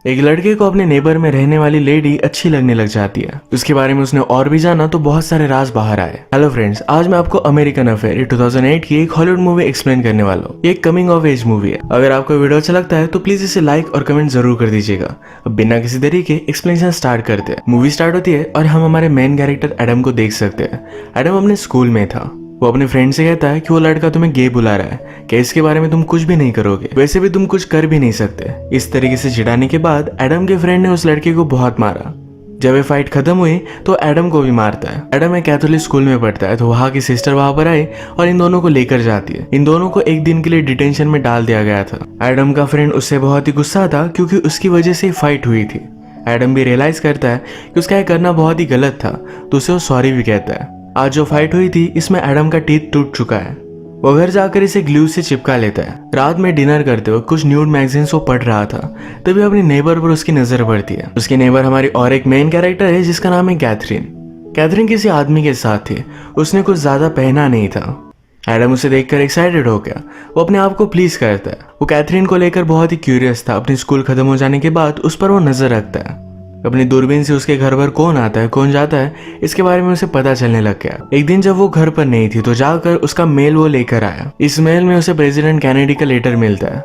एक लड़के को अपने नेबर में रहने वाली लेडी अच्छी लगने लग जाती है। उसके बारे में उसने और भी जाना तो बहुत सारे राज बाहर आए। हेलो फ्रेंड्स, आज मैं आपको अमेरिकन अफेयर 2008 की एक हॉलीवुड मूवी एक्सप्लेन करने वाला हूँ। ये एक कमिंग ऑफ एज मूवी है। अगर आपको वीडियो अच्छा लगता है तो प्लीज इसे लाइक और कमेंट जरूर कर दीजिएगा। अब बिना किसी देरी के एक्सप्लेनेशन स्टार्ट करते हैं। मूवी स्टार्ट होती है और हम हमारे मेन कैरेक्टर एडम को देख सकते हैं। एडम अपने स्कूल में था। वो अपने फ्रेंड से कहता है कि वो लड़का तुम्हें गे बुला रहा है कि इसके बारे में तुम कुछ भी नहीं करोगे, वैसे भी तुम कुछ कर भी नहीं सकते। इस तरीके से चिढ़ाने के बाद एडम के फ्रेंड ने उस लड़के को बहुत मारा। जब ये फाइट खत्म हुई तो एडम को भी मारता है। एडम एक कैथोलिक स्कूल में पढ़ता है तो वहाँ की सिस्टर वहाँ पर आई और इन दोनों को लेकर जाती है। इन दोनों को एक दिन के लिए डिटेंशन में डाल दिया गया था। एडम का फ्रेंड उससे बहुत ही गुस्सा था क्योंकि उसकी वजह से फाइट हुई थी। एडम भी रियलाइज करता है कि उसका ये करना बहुत ही गलत था तो उसे वो सॉरी भी कहता है। आज जो फाइट हुई थी इसमें एडम का टीथ टूट चुका है। वो घर जाकर इसे ग्लू से चिपका लेता है। रात में डिनर करते हुए कुछ न्यूड मैगजीन्स वो पढ़ रहा था, तभी अपनी नेबर पर उसकी नजर पड़ती है। उसकी नेबर हमारी और एक मेन कैरेक्टर है जिसका नाम है कैथरीन। कैथरीन किसी आदमी के साथ थी। उसने कुछ ज्यादा पहना नहीं था। एडम उसे देखकर एक्साइटेड हो गया। वो अपने आप को प्लीज करता है। वो कैथरीन को लेकर बहुत ही क्यूरियस था। अपनी स्कूल खत्म हो जाने के बाद उस पर वो नजर रखता है। अपनी दूरबीन से उसके घर पर कौन आता है कौन जाता है इसके बारे में उसे पता चलने लग गया। एक दिन जब वो घर पर नहीं थी तो जाकर उसका मेल वो लेकर आया। इस मेल में उसे प्रेसिडेंट कैनेडी का लेटर मिलता है।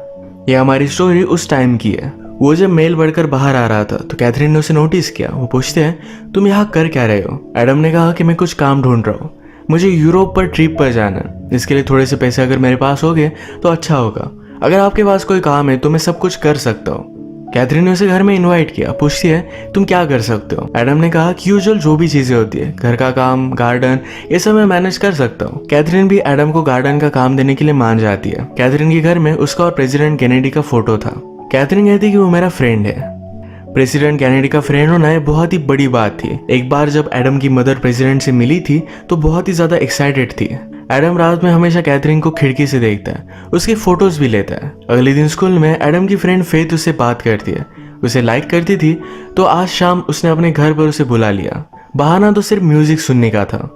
यह हमारी स्टोरी उस टाइम की है। वो जब मेल बढ़कर बाहर आ रहा था तो कैथरीन ने उसे नोटिस किया। वो पूछते हैं तुम यहाँ कर क्या रहे हो। एडम ने कहा कि मैं कुछ काम ढूंढ रहा हूँ, मुझे यूरोप पर ट्रिप पर जाना। इसके लिए थोड़े से पैसे अगर मेरे पास हो गए तो अच्छा होगा। अगर आपके पास कोई काम है तो मैं सब कुछ कर सकता हूँ। कैथरीन ने उसे घर में इनवाइट किया। पूछती है तुम क्या कर सकते हो। एडम ने कहा कि यूजुअल जो भी चीजें होती है, घर का काम, गार्डन, ये सब मैं मैनेज कर सकता हूँ। कैथरीन भी एडम को गार्डन का काम देने के लिए मान जाती है। कैथरीन के घर में उसका और प्रेसिडेंट कैनेडी का फोटो था। कैथरीन कहती कि वो मेरा फ्रेंड है। प्रेसिडेंट कैनेडी का फ्रेंड होना है बहुत ही बड़ी बात थी। एक बार जब एडम की मदर प्रेसिडेंट से मिली थी तो बहुत ही ज्यादा एक्साइटेड थी। एडम रात में हमेशा कैथरीन को खिड़की से देखता है, उसकी फोटोज भी लेता है। अगले दिन स्कूल में एडम की फ्रेंड फेथ उससे बात करती है। उसे लाइक करती थी तो आज शाम उसने अपने घर पर उसे बुला लिया। बहाना तो सिर्फ म्यूजिक सुनने का था।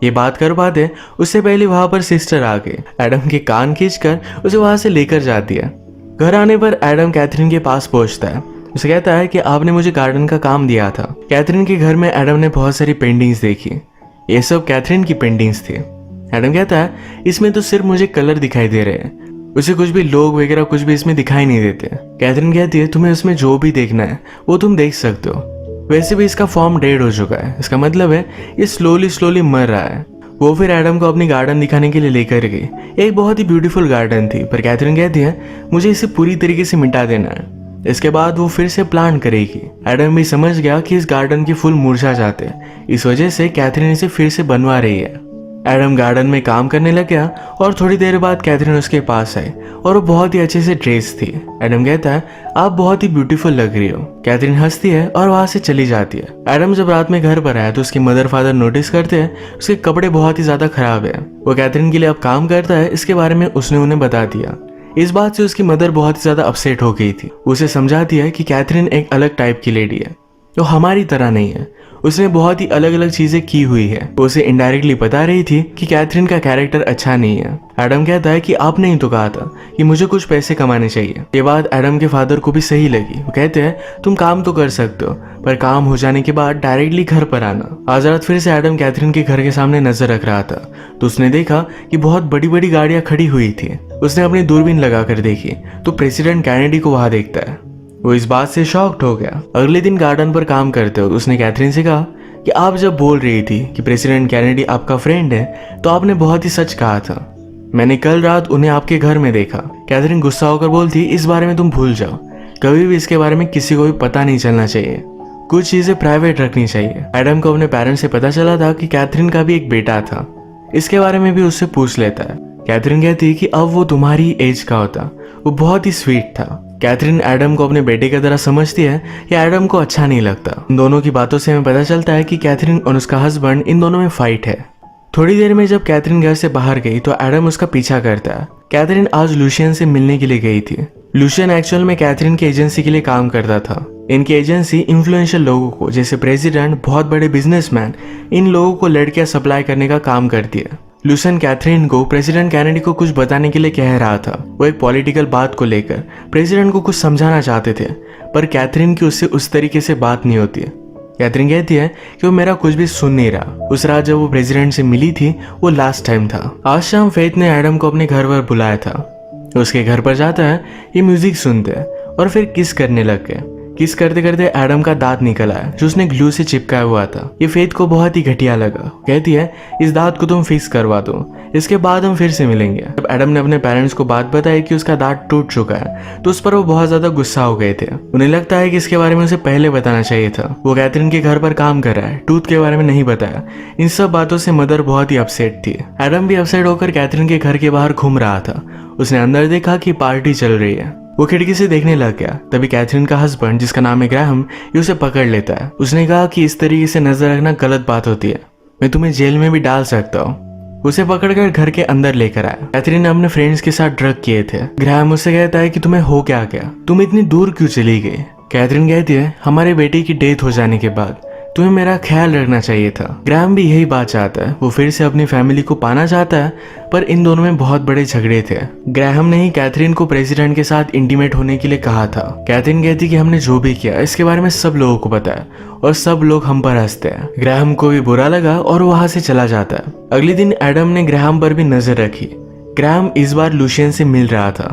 ये बात कर पाते उससे पहले वहां पर सिस्टर आ गई। एडम के कान खींचकर उसे वहां से लेकर जाती है। घर आने पर एडम कैथरीन के पास पहुंचता है। उसे कहता है कि आपने मुझे गार्डन का काम दिया था। कैथरीन के घर में एडम ने बहुत सारी पेंटिंग्स देखी। ये सब कैथरीन की पेंटिंग्स थी। एडम कहता है इसमें तो सिर्फ मुझे कलर दिखाई दे रहे हैं, उसे कुछ भी लोग वगैरह कुछ भी इसमें दिखाई नहीं देते। कैथरीन कहती है तुम्हें उसमें जो भी देखना है वो तुम देख सकते हो। वैसे भी इसका फॉर्म डेड हो चुका है, इसका मतलब है ये स्लोली मर रहा है। वो फिर एडम को अपनी गार्डन दिखाने के लिए लेकर गई। एक बहुत ही ब्यूटीफुल गार्डन थी, पर कैथरीन कहती है मुझे इसे पूरी तरीके से मिटा देना है। इसके बाद वो फिर से प्लान करेगी। एडम भी समझ गया कि इस गार्डन के फूल मुरझा जाते हैं, इस वजह से कैथरीन इसे फिर से बनवा रही है। एडम गार्डन में काम करने लग गया और थोड़ी देर बाद कैथरीन उसके पास आई और वो बहुत ही अच्छे से ड्रेस थी। एडम कहता है आप बहुत ही ब्यूटीफुल लग रही हो। कैथरीन हंसती है और वहां से चली जाती है। एडम जब रात में घर पर आया तो उसके मदर फादर नोटिस करते हैं उसके कपड़े बहुत ही ज्यादा खराब है। वो कैथरीन के लिए अब काम करता है, इसके बारे में उसने उन्हें बता दिया। इस बात से उसकी मदर बहुत ही ज्यादा अपसेट हो गई थी। उसे समझाती है कि कैथरीन एक अलग टाइप की लेडी है, जो हमारी तरह नहीं है। उसने बहुत ही अलग अलग चीजें की हुई है। वो उसे इनडायरेक्टली बता रही थी कि कैथरीन का कैरेक्टर अच्छा नहीं है। एडम कहता है कि आपने ही तो कहा था कि मुझे कुछ पैसे कमाने चाहिए। ये बात एडम के फादर को भी सही लगी। वो कहते हैं तुम काम तो कर सकते हो, पर काम हो जाने के बाद डायरेक्टली घर पर आना। आज रात फिर से एडम कैथरीन के घर के सामने नजर रख रहा था तो उसने देखा कि बहुत बड़ी बड़ी गाड़ियां खड़ी हुई थी। उसने अपनी दूरबीन लगाकर देखी तो प्रेसिडेंट कैनेडी को वहां देखता है। वो इस बात से शॉक्ड हो गया। अगले दिन गार्डन पर काम करते हुए उसने कैथरीन से कहा कि आप जब बोल रही थी कि प्रेसिडेंट कैनेडी आपका फ्रेंड है तो आपने बहुत ही सच कहा था। मैंने कल रात उन्हें आपके घर में देखा। कैथरीन गुस्सा होकर बोलती इस बारे में तुम भूल जाओ, कभी भी इसके बारे में किसी को भी पता नहीं चलना चाहिए, कुछ चीजें प्राइवेट रखनी चाहिए। एडम को अपने पेरेंट्स से पता चला था कि कैथरीन का भी एक बेटा था। इसके बारे में भी उससे पूछ लेता है। कैथरीन कहती कि अब वो तुम्हारी एज का होता। वो बहुत ही स्वीट था। कैथरीन एडम को अपने बेटे की तरह समझती है या एडम को अच्छा नहीं लगता। इन दोनों की बातों से हमें पता चलता है कि कैथरीन और उसका हस्बैंड इन दोनों में फाइट है। थोड़ी देर में जब कैथरीन घर से बाहर गई तो एडम उसका पीछा करता है। कैथरीन आज लूशियन से मिलने के लिए गई थी। लूशियन एक्चुअल में कैथरीन की एजेंसी के लिए काम करता था। इनकी एजेंसी इन्फ्लुएंशियल लोगों को, जैसे प्रेसिडेंट, बहुत बड़े बिजनेसमैन, इन लोगों को लड़कियां सप्लाई करने का काम करती है। लूसन कैथरीन को प्रेसिडेंट कैनेडी को कुछ बताने के लिए कह रहा था। वो एक पॉलिटिकल बात को लेकर प्रेसिडेंट को कुछ समझाना चाहते थे, पर कैथरीन की उससे उस तरीके से बात नहीं होती है। कैथरीन कहती है कि वो मेरा कुछ भी सुन नहीं रहा। उस रात जब वो प्रेसिडेंट से मिली थी वो लास्ट टाइम था। आज शाम फेथ ने एडम को अपने घर पर बुलाया था। उसके घर पर जाता है, ये म्यूजिक सुनते हैं और फिर किस करने लग गए। किस करते करते एडम का दांत निकल आया जो उसने ग्लू से चिपकाया हुआ था। ये फेथ को बहुत ही घटिया लगा। कहती है इस दांत को तुम फिक्स करवा दो, इसके बाद हम फिर से मिलेंगे। जब एडम ने अपने पेरेंट्स को बात बताई कि उसका दांत टूट चुका है तो उस पर वो बहुत ज्यादा गुस्सा हो गए थे। उन्हें लगता है कि इसके बारे में उसे पहले बताना चाहिए था। वो कैथरीन के घर पर काम कर रहा है, टूथ के बारे में नहीं बताया। इन सब बातों से मदर बहुत ही अपसेट थी। एडम भी अपसेट होकर कैथरीन के घर के बाहर घूम रहा था। उसने अंदर देखा कि पार्टी चल रही है। वो खिड़की से देखने लग गया। तभी कैथरीन का हस्बैंड जिसका नाम है ग्राहम, ये उसे पकड़ लेता है। उसने कहा कि इस तरीके से नजर रखना गलत बात होती है, मैं तुम्हें जेल में भी डाल सकता हूँ। उसे पकड़कर घर के अंदर लेकर आया। कैथरीन ने अपने फ्रेंड्स के साथ ड्रग किए थे। ग्राहम उससे कहता है कि तुम्हें हो क्या गया, तुम इतनी दूर क्यों चली गई। कैथरीन कहती है हमारे बेटे की डेथ हो जाने के बाद तुम्हें मेरा ख्याल रखना चाहिए था। ग्राहम भी यही बात चाहता है। वो फिर से अपनी फैमिली को पाना चाहता है, पर इन दोनों में बहुत बड़े झगड़े थे। ग्राहम ने ही कैथरीन को प्रेसिडेंट के साथ इंटीमेट होने के लिए कहा था। कैथरीन कहती कि हमने जो भी किया इसके बारे में सब लोगों को पता है और सब लोग हम पर हंसते हैं। ग्राहम को भी बुरा लगा और वहां से चला जाता है। अगले दिन एडम ने ग्राहम पर भी नजर रखी। ग्राहम इस बार लुशियन से मिल रहा था।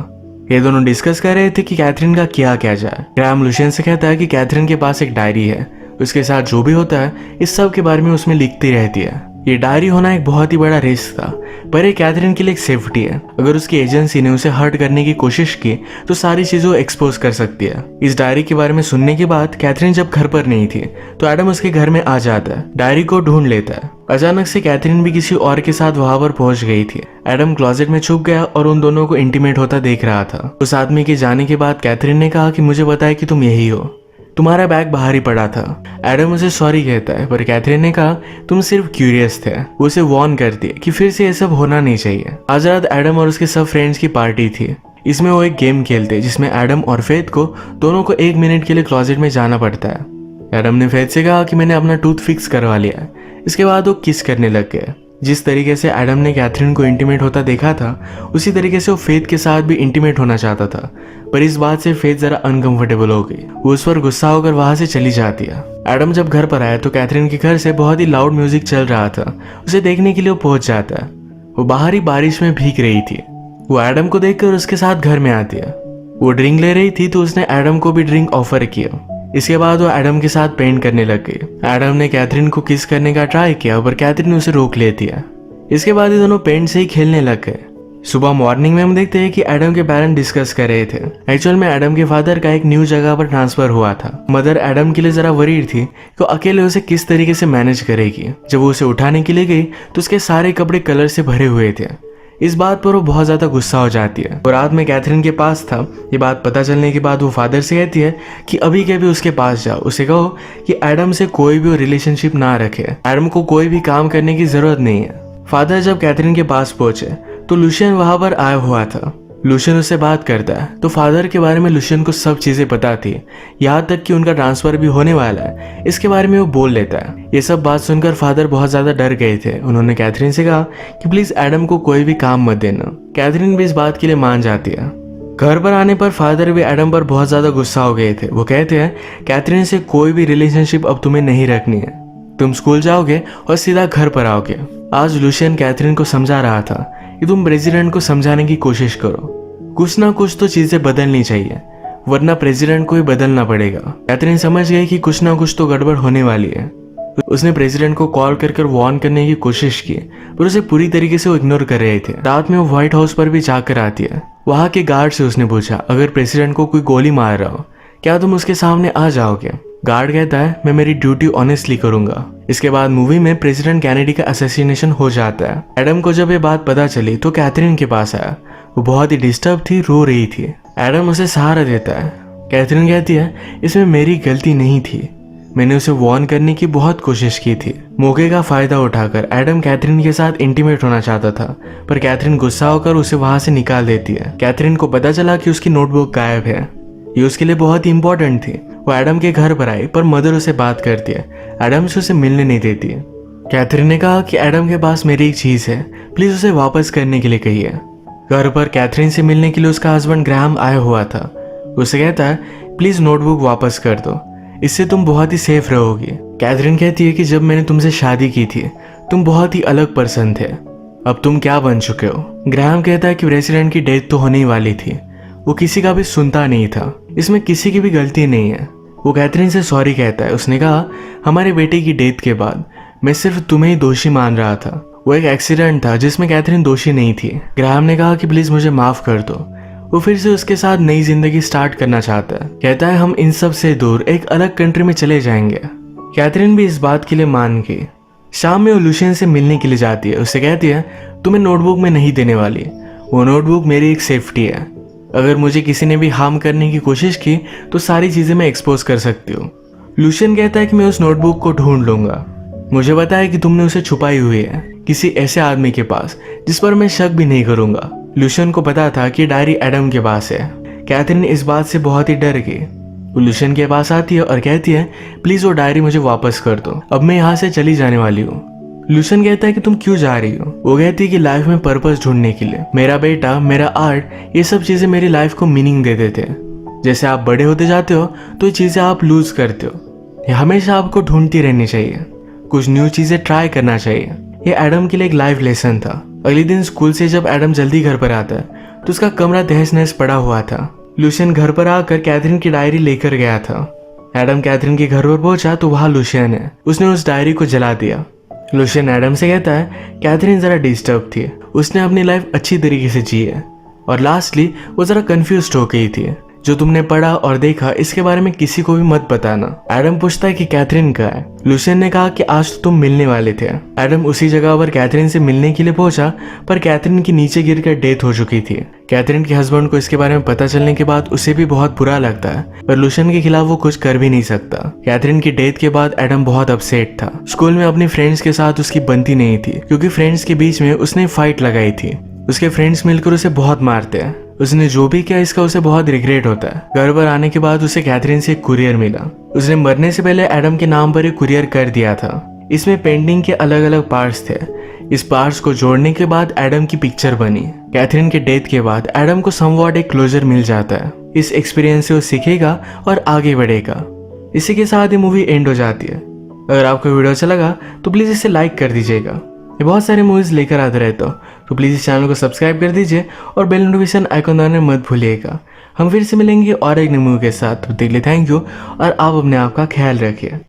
ये दोनों डिस्कस कर रहे थे कि कैथरीन का क्या किया जाए। ग्राहम लुशियन से कहता है कि कैथरीन के पास एक डायरी है, उसके साथ जो भी होता है इस सब के बारे में उसमें लिखती रहती है। ये डायरी होना एक बहुत ही बड़ा रिस्क था, पर ये कैथरीन के लिए एक सेफ्टी है। अगर उसकी एजेंसी ने उसे हर्ट करने की कोशिश की तो सारी चीजें एक्सपोज कर सकती है। इस डायरी के बारे में सुनने के बाद कैथरीन जब घर पर नहीं थी तो एडम उसके घर में आ जाता है, डायरी को ढूंढ लेता है। अचानक से कैथरीन भी किसी और के साथ वहां पर पहुंच गई थी। एडम क्लोजेट में छुप गया और उन दोनों को इंटीमेट होता देख रहा था। उस आदमी के जाने के बाद कैथरीन ने कहा कि मुझे बताया कि तुम यही हो, तुम्हारा बैग बाहर ही पड़ा था। एडम उसे सॉरी कहता है, पर कैथरीन ने कहा तुम सिर्फ क्यूरियस थे। वो उसे वार्न करती है कि फिर से ये सब होना नहीं चाहिए। आज रात एडम और उसके सब फ्रेंड्स की पार्टी थी। इसमें वो एक गेम खेलते जिसमें एडम और फेथ को दोनों को 1 मिनट के लिए क्लोजेट में जाना पड़ता है। एडम ने फेथ से कहा कि मैंने अपना टूथ फिक्स करवा लिया है। इसके बाद वो किस करने लग गए। जिस तरीके से एडम ने कैथरीन को इंटीमेट होता देखा था उसी तरीके से वो फेथ के साथ भी इंटीमेट होना चाहता था, पर इस बात से फेथ जरा अनकंफर्टेबल हो गई। वो उस पर गुस्सा होकर वहां से चली जाती है। एडम जब घर पर आया तो कैथरीन के घर से बहुत ही लाउड म्यूजिक चल रहा था। उसे देखने के लिए वो पहुंच जाता है। वो बाहरी बारिश में भीग रही थी। वो एडम को देखकर उसके साथ घर में आती है। वो ड्रिंक ले रही थी तो उसने एडम को भी ड्रिंक ऑफर किया। इसके बाद वो एडम के साथ पेंट करने लग गई। एडम ने कैथरीन को किस करने का ट्राई किया पर कैथरीन उसे रोक लेती है। इसके बाद ये दोनों पेंट से ही खेलने लग गए। सुबह मॉर्निंग में हम देखते हैं कि एडम के पेरेंट्स डिस्कस कर रहे थे। एक्चुअल में एडम के फादर का एक न्यू जगह पर ट्रांसफर हुआ था। मदर एडम के लिए जरा वरीड थी कि अकेले उसे किस तरीके से मैनेज करेगी। जब वो उसे उठाने के लिए गई तो उसके सारे कपड़े कलर से भरे हुए थे। इस बात पर वो बहुत ज्यादा गुस्सा हो जाती है। और रात में कैथरीन के पास था। ये बात पता चलने के बाद वो फादर से कहती है कि अभी के भी उसके पास जाओ, उसे कहो कि एडम से कोई भी रिलेशनशिप ना रखे, एडम को कोई भी काम करने की जरूरत नहीं है। फादर जब कैथरीन के पास पहुंचे तो लुशियन वहां पर आया हुआ था। लुशियन उससे बात करता है तो फादर के बारे में लुशियन को सब चीजें पता थी, यहाँ तक कि उनका ट्रांसफर भी होने वाला है इसके बारे में वो बोल लेता है। ये सब बात सुनकर फादर बहुत ज्यादा डर गए थे। उन्होंने कैथरीन से कहा कि प्लीज एडम को कोई भी काम मत देना। कैथरीन भी इस बात के लिए मान जाती है। घर पर आने पर फादर भी एडम पर बहुत ज्यादा गुस्सा हो गए थे। वो कहते हैं कैथरीन से कोई भी रिलेशनशिप अब तुम्हें नहीं रखनी है, तुम स्कूल जाओगे और सीधा घर पर आओगे। आज लुशियन कैथरीन को समझा रहा था कि तुम प्रेसिडेंट को समझाने की कोशिश करो, कुछ ना कुछ तो चीजें बदलनी चाहिए वरना प्रेसिडेंट को ही बदलना पड़ेगा। कैथरीन समझ गई कि कुछ ना कुछ तो गड़बड़ होने वाली है। उसने प्रेसिडेंट को कॉल कर वार्न करने की कोशिश की पर उसे पूरी तरीके से वो इग्नोर कर रहे थे। रात में वो व्हाइट हाउस पर भी जाकर आती है। वहां के गार्ड से उसने पूछा अगर प्रेसिडेंट को कोई गोली मार रहा हो क्या तुम उसके सामने आ जाओगे। गार्ड कहता है मैं मेरी ड्यूटी ऑनेस्टली करूंगा। इसके बाद मूवी में प्रेसिडेंट कैनेडी का असैसिनेशन हो जाता है। एडम को जब ये बात पता चली तो कैथरीन के पास आया। वो बहुत ही डिस्टर्ब थी, रो रही थी। एडम उसे सहारा देता है। कैथरीन कहती है इसमें मेरी गलती नहीं थी, मैंने उसे वार्न करने की बहुत कोशिश की थी। मौके का फायदा उठाकर एडम कैथरीन के साथ इंटीमेट होना चाहता था पर कैथरीन गुस्सा होकर उसे वहां से निकाल देती है। कैथरीन को पता चला कि उसकी नोटबुक गायब है। ये उसके लिए बहुत ही इंपॉर्टेंट थी। वो एडम के घर पर आई पर मदर उसे बात करती है। एडम से उसे मिलने नहीं देती है। कैथरीन ने कहा कि एडम के पास मेरी एक चीज है, प्लीज उसे वापस करने के लिए कहिए। घर पर कैथरीन से मिलने के लिए उसका हस्बैंड ग्राहम आया हुआ था। उसे कहता है प्लीज नोटबुक वापस कर दो, इससे तुम बहुत ही सेफ रहोगी। कैथरीन कहती है कि जब मैंने तुमसे शादी की थी तुम बहुत ही अलग पर्सन थे, अब तुम क्या बन चुके हो। ग्राहम कहता है कि प्रेसिडेंट की डेथ तो होने ही वाली थी, वो किसी का भी सुनता नहीं था, इसमें किसी की भी गलती नहीं है। वो कैथरीन से सॉरी कहता है। उसने कहा हमारे बेटे की डेथ के बाद मैं सिर्फ तुम्हें ही दोषी मान रहा था, वो एक एक्सीडेंट था जिसमें कैथरीन दोषी नहीं थी। ग्राहम ने कहा कि प्लीज मुझे माफ कर दो। वो फिर से उसके साथ नई जिंदगी स्टार्ट करना चाहता है। कहता है हम इन सब से दूर एक अलग कंट्री में चले जाएंगे। कैथरीन भी इस बात के लिए मान गई। शाम में वो लुशियन से मिलने के लिए जाती है। उससे कहती है तुम्हें नोटबुक में नहीं देने वाली, वो नोटबुक मेरी एक सेफ्टी है, अगर मुझे किसी ने भी हार्म करने की कोशिश की तो सारी चीजें मैं एक्सपोज कर सकती हूँ। लुशियन कहता है कि मैं उस नोटबुक को ढूंढ लूंगा, मुझे पता है कि तुमने उसे छुपाई हुई है किसी ऐसे आदमी के पास जिस पर मैं शक भी नहीं करूंगा। लुशियन को पता था कि डायरी एडम के पास है। कैथरीन इस बात से बहुत ही डर गई। वो लुशियन के पास आती है और कहती है प्लीज वो डायरी मुझे वापस कर दो, अब मैं यहाँ से चली जाने वाली हूँ। लुशियन कहता है कि तुम क्यों जा रही हो। वो कहती है कि लाइफ में पर्पस ढूंढने के लिए। मेरा बेटा, मेरा आर्ट, ये सब चीजें मेरी लाइफ को मीनिंग दे देते हैं। जैसे आप बड़े होते जाते हो तो ये चीजें आप लूज करते हो। हमेशा आपको ढूंढती रहनी चाहिए, कुछ न्यू चीजें ट्राई करना चाहिए। ये एडम के लिए एक लाइफ लेसन था। अगले दिन स्कूल से जब एडम जल्दी घर पर आता है तो उसका कमरा तहस नहस पड़ा हुआ था। लुशियन घर पर आकर कैथरीन की डायरी लेकर गया था। एडम कैथरीन के घर पर पहुंचा तो वहां लुशियन है। उसने उस डायरी को जला दिया। लुशियन एडम से कहता है कैथरीन जरा डिस्टर्ब थी, उसने अपनी लाइफ अच्छी तरीके से जी है, और लास्टली वो जरा कंफ्यूज हो गई थी। जो तुमने पढ़ा और देखा इसके बारे में किसी को भी मत बताना। एडम पूछता है कि कैथरीन कहाँ है। लुशियन ने कहा कि आज तो तुम मिलने वाले थे। एडम उसी जगह पर कैथरीन से मिलने के लिए पहुंचा, पर कैथरीन की नीचे गिरकर डेथ हो चुकी थी। कैथरीन के हस्बैंड को इसके बारे में पता चलने के बाद उसे भी बहुत बुरा लगता है, पर लुशियन के खिलाफ वो कुछ कर भी नहीं सकता। कैथरीन की डेथ के बाद एडम बहुत अपसेट था। स्कूल में अपनी फ्रेंड्स के साथ उसकी बनती नहीं थी, क्योंकि फ्रेंड्स के बीच में उसने फाइट लगाई थी। उसके फ्रेंड्स मिलकर उसे बहुत मारते हैं। उसने जो भी किया इसका उसे बहुत रिग्रेट होता है। घर पर आने के बाद उसे कैथरीन से एक कुरियर मिला। उसने मरने से पहले एडम के नाम पर एक कुरियर कर दिया था। इसमें पेंटिंग के अलग अलग पार्ट्स थे। इस पार्ट्स को जोड़ने के बाद एडम की पिक्चर बनी। कैथरीन के डेथ के बाद एडम को समवॉट एक क्लोजर मिल जाता है। इस एक्सपीरियंस से वो सीखेगा और आगे बढ़ेगा। इसी के साथ ये मूवी एंड हो जाती है। अगर आपको वीडियो अच्छा लगा तो प्लीज इसे लाइक कर दीजिएगा। ये बहुत सारे मूवीज लेकर आते रहता हूँ, तो प्लीज इस चैनल को सब्सक्राइब कर दीजिए और बेल नोटिफिकेशन आइकन दबाना मत भूलिएगा। हम फिर से मिलेंगे और एक नई मूवी के साथ। तब तक के लिए थैंक यू और आप अपने आप का ख्याल रखिए।